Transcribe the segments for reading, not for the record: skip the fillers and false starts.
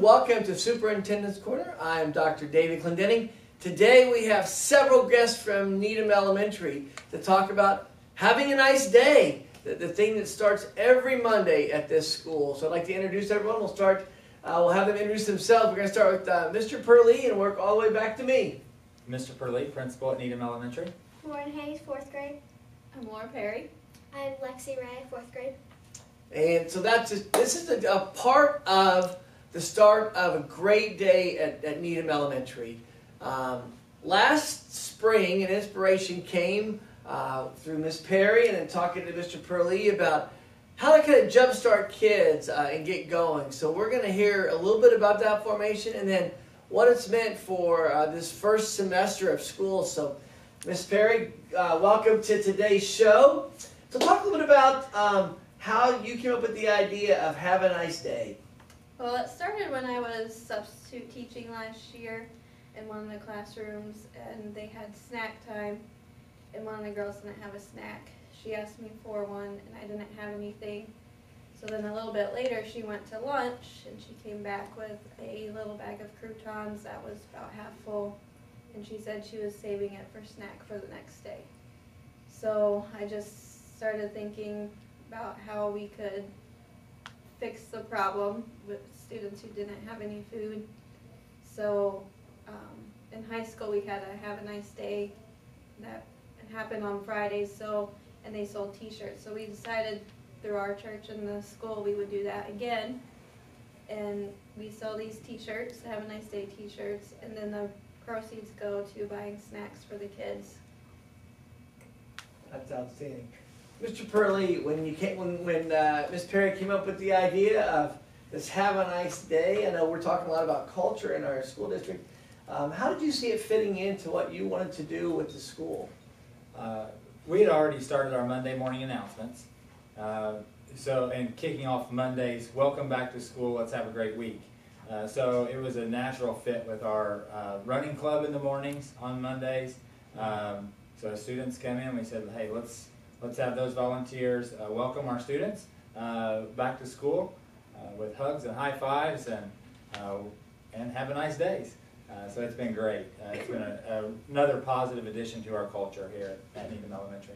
welcome to Superintendent's Corner. I'm Dr. David Clendening. Today we have several guests from Needham Elementary to talk about having a nice day, the thing that starts every Monday at this school. So I'd like to introduce everyone. We'll have them introduce themselves. We're going to start with Mr. Purlee and work all the way back to me. Mr. Purlee, principal at Needham Elementary. Lauren Hayes, 4th grade. I'm Laura Perry. I'm Lexi Ray, 4th grade. And so this is a part of the start of a great day at Needham Elementary. Last spring, an inspiration came through Miss Perry and then talking to Mr. Purlee about how to kind of jumpstart kids and get going. So we're going to hear a little bit about that formation and then what it's meant for this first semester of school. So Miss Perry, welcome to today's show. So talk a little bit about how you came up with the idea of Have a Nice Day. Well, it started when I was substitute teaching last year in one of the classrooms, and they had snack time, and one of the girls didn't have a snack. She asked me for one, and I didn't have anything. So then a little bit later, she went to lunch, and she came back with a little bag of croutons that was about half full, and she said she was saving it for snack for the next day. So I just started thinking about how we could fix the problem with students who didn't have any food. So in high school we had a Have a Nice Day that happened on Fridays, and they sold t-shirts. So we decided through our church and the school we would do that again. And we sell these t-shirts, Have a Nice Day t-shirts, and then the proceeds go to buying snacks for the kids. That's outstanding. Mr. Purlee, when Miss Perry came up with the idea of this Have a Nice Day, I know we're talking a lot about culture in our school district. How did you see it fitting into what you wanted to do with the school? We had already started our Monday morning announcements. And kicking off Mondays, welcome back to school, let's have a great week. So it was a natural fit with our running club in the mornings on Mondays. So students come in, we said, hey, let's have those volunteers welcome our students back to school with hugs and high fives and have a nice days. So it's been great. It's been another positive addition to our culture here at Needham Elementary.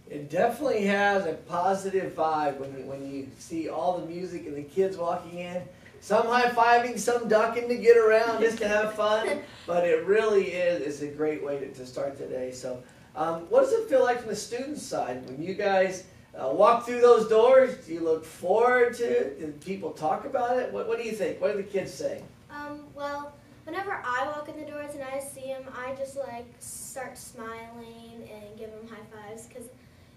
It definitely has a positive vibe when you see all the music and the kids walking in. Some high-fiving, some ducking to get around just to have fun. But it really is a great way to start the day. So what does it feel like from the student side when you guys walk through those doors? Do you look forward to it? Do people talk about it? What do you think? What do the kids say? Well, whenever I walk in the doors and I see them, I just start smiling and give them high fives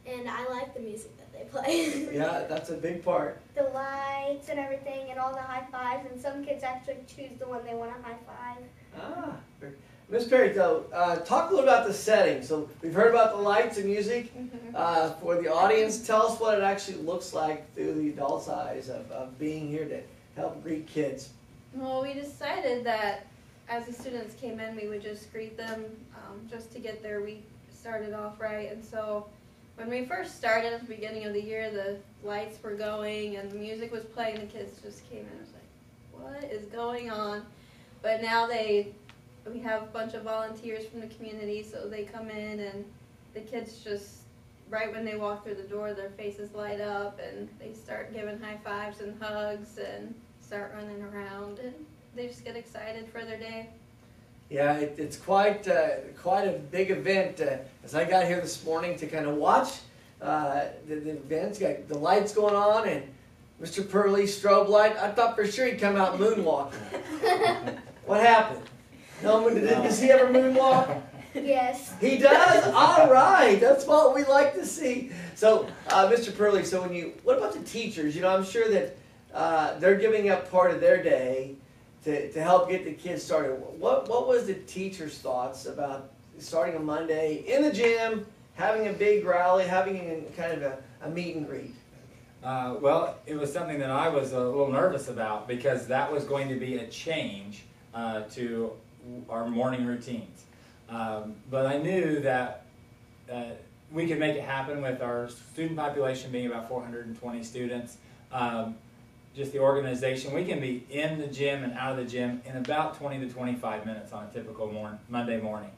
and I like the music that they play. Yeah, that's a big part. The lights and everything and all the high fives, and some kids actually choose the one they want to high five. Miss Perry, though, talk a little about the setting. So we've heard about the lights and music. For the audience, tell us what it actually looks like through the adult's eyes of being here to help greet kids. Well, we decided that as the students came in, we would just greet them just to get their week started off right. And so when we first started at the beginning of the year, the lights were going and the music was playing. The kids just came in and was like, what is going on? But now we have a bunch of volunteers from the community, so they come in and the kids just, right when they walk through the door, their faces light up and they start giving high fives and hugs and start running around, and they just get excited for their day. Yeah, it's quite a big event. As I got here this morning to kind of watch the events, got the lights going on and Mr. Purlee's strobe light, I thought for sure he'd come out moonwalking. What happened? No, does he ever moonwalk? Yes. He does? All right. That's what we like to see. So, Mr. Purlee, so what about the teachers? You know, I'm sure that they're giving up part of their day to help get the kids started. What was the teachers' thoughts about starting a Monday in the gym, having a big rally, having kind of a meet and greet? Well, it was something that I was a little nervous about because that was going to be a change to our morning routines. But I knew that we could make it happen with our student population being about 420 students. just the organization. We can be in the gym and out of the gym in about 20 to 25 minutes on a typical Monday morning.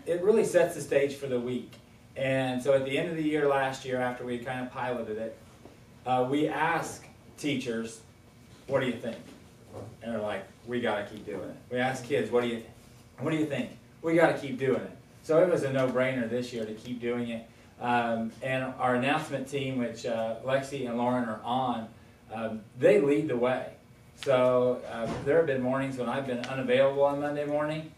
It really sets the stage for the week. And so at the end of the year last year, after we kind of piloted it, we asked teachers, what do you think? And they're like, we got to keep doing it. We asked kids, what do you think? We got to keep doing it. So it was a no-brainer this year to keep doing it. And our announcement team, which Lexi and Lauren are on, they lead the way. So there have been mornings when I've been unavailable on Monday morning.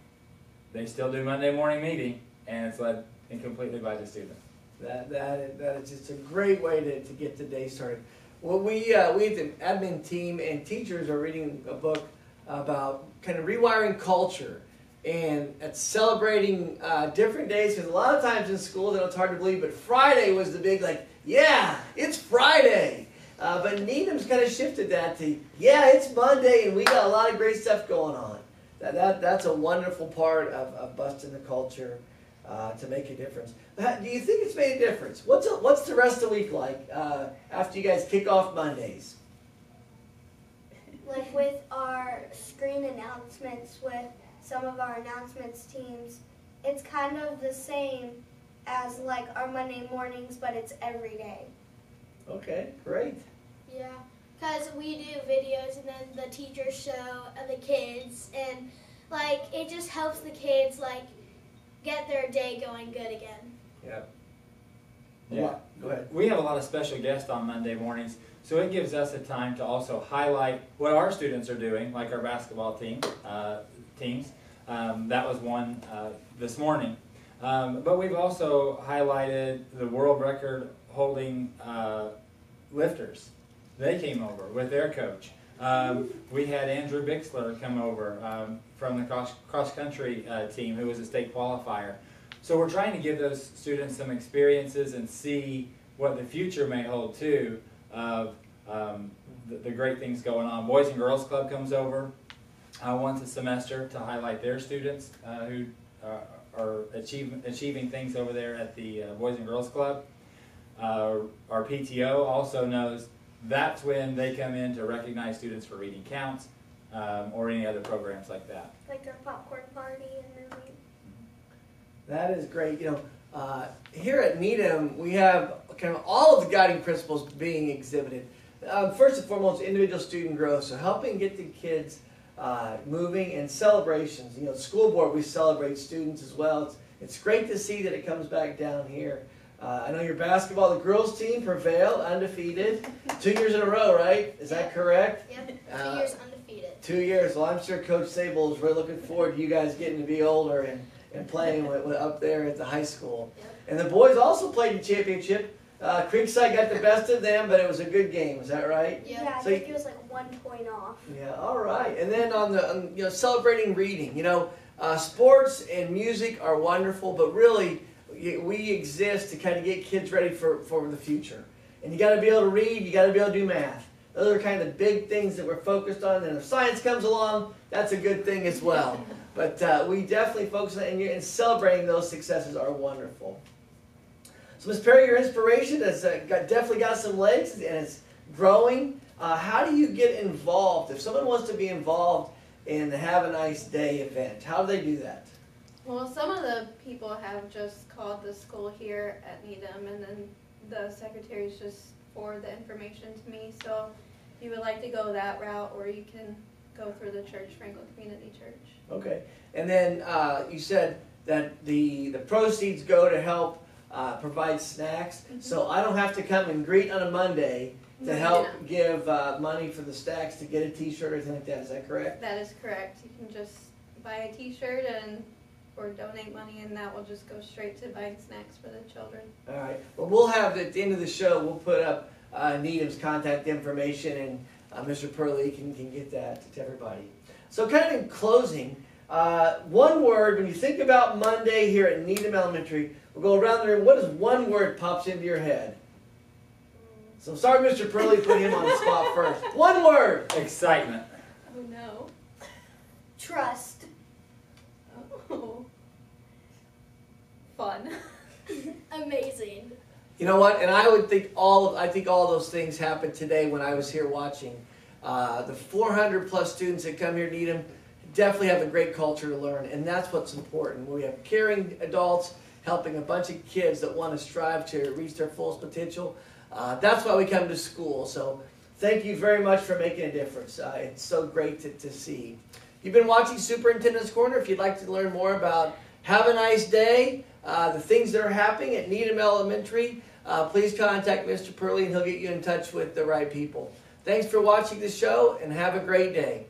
They still do Monday morning meeting, and it's led completely by the students. That is just a great way to get the day started. Well, we the admin team and teachers are reading a book about kind of rewiring culture, and it's celebrating different days, because a lot of times in school, it's hard to believe, but Friday was the big, like, yeah, it's Friday. But Needham's kind of shifted that to, yeah, it's Monday, and we got a lot of great stuff going on. That's a wonderful part of busting the culture to make a difference. Do you think it's made a difference? What's the rest of the week like after you guys kick off Mondays? Like with our screen announcements with some of our announcements teams, it's kind of the same as like our Monday mornings, but it's every day. Okay, great. Yeah, because we do videos and then the teachers show the kids, and like it just helps the kids like get their day going good again. Yep. Yeah. Go ahead. We have a lot of special guests on Monday mornings, so it gives us a time to also highlight what our students are doing, like our basketball teams. That was one this morning. But we've also highlighted the world record holding lifters. They came over with their coach. We had Andrew Bixler come over from the cross-country team, who was a state qualifier. So we're trying to give those students some experiences and see what the future may hold too of the great things going on. Boys and Girls Club comes over once a semester to highlight their students who are achieving things over there at the Boys and Girls Club. Our PTO also knows that's when they come in to recognize students for reading counts or any other programs like that. Like our popcorn party and movie. That is great. You know, here at Needham, we have kind of all of the guiding principles being exhibited. First and foremost, individual student growth, so helping get the kids moving, and celebrations. You know, school board, we celebrate students as well. It's great to see that it comes back down here. I know your basketball, the girls team prevailed, undefeated, 2 years in a row, right? Is that correct? Yep, 2 years undefeated. 2 years. Well, I'm sure Coach Sable is really looking forward to you guys getting to be older and playing up there at the high school. Yep. And the boys also played the championship. Creekside got the best of them, but it was a good game. Is that right? Yeah, I So think it was like 1 point off. Yeah. All right. And then on you know, celebrating reading. You know, sports and music are wonderful, but really we exist to kind of get kids ready for the future. And you got to be able to read. You got to be able to do math. Those are kind of the big things that we're focused on. And if science comes along, that's a good thing as well. But we definitely focus on it, and celebrating those successes are wonderful. So, Ms. Perry, your inspiration has definitely got some legs, and it's growing. How do you get involved? If someone wants to be involved in the Have a Nice Day event, how do they do that? Well, some of the people have just called the school here at Needham, and then the secretaries just forward the information to me. So if you would like to go that route, or you can go through the church, Franklin Community Church. Okay. And then you said that the proceeds go to help provide snacks. Mm-hmm. So I don't have to come and greet on a Monday to help give money for the snacks to get a T-shirt or anything like that. Is that correct? That is correct. You can just buy a T-shirt or donate money, and that will just go straight to buying snacks for the children. All right. Well, we'll have at the end of the show, we'll put up Needham's contact information, and Mr. Purlee can get that to everybody. So kind of in closing, one word, when you think about Monday here at Needham Elementary, we'll go around the room. What is one word pops into your head? So sorry, Mr. Purlee, put him on the spot first. One word. Excitement. Oh no. Trust. Oh. Fun. Amazing. You know what? And I think all those things happened today when I was here watching. The 400 plus students that come here to Needham definitely have a great culture to learn, and that's what's important. We have caring adults helping a bunch of kids that want to strive to reach their fullest potential. That's why we come to school. So thank you very much for making a difference. It's so great to see. You've been watching Superintendent's Corner. If you'd like to learn more about Have a Nice Day, the things that are happening at Needham Elementary, please contact Mr. Purlee and he'll get you in touch with the right people. Thanks for watching the show and have a great day.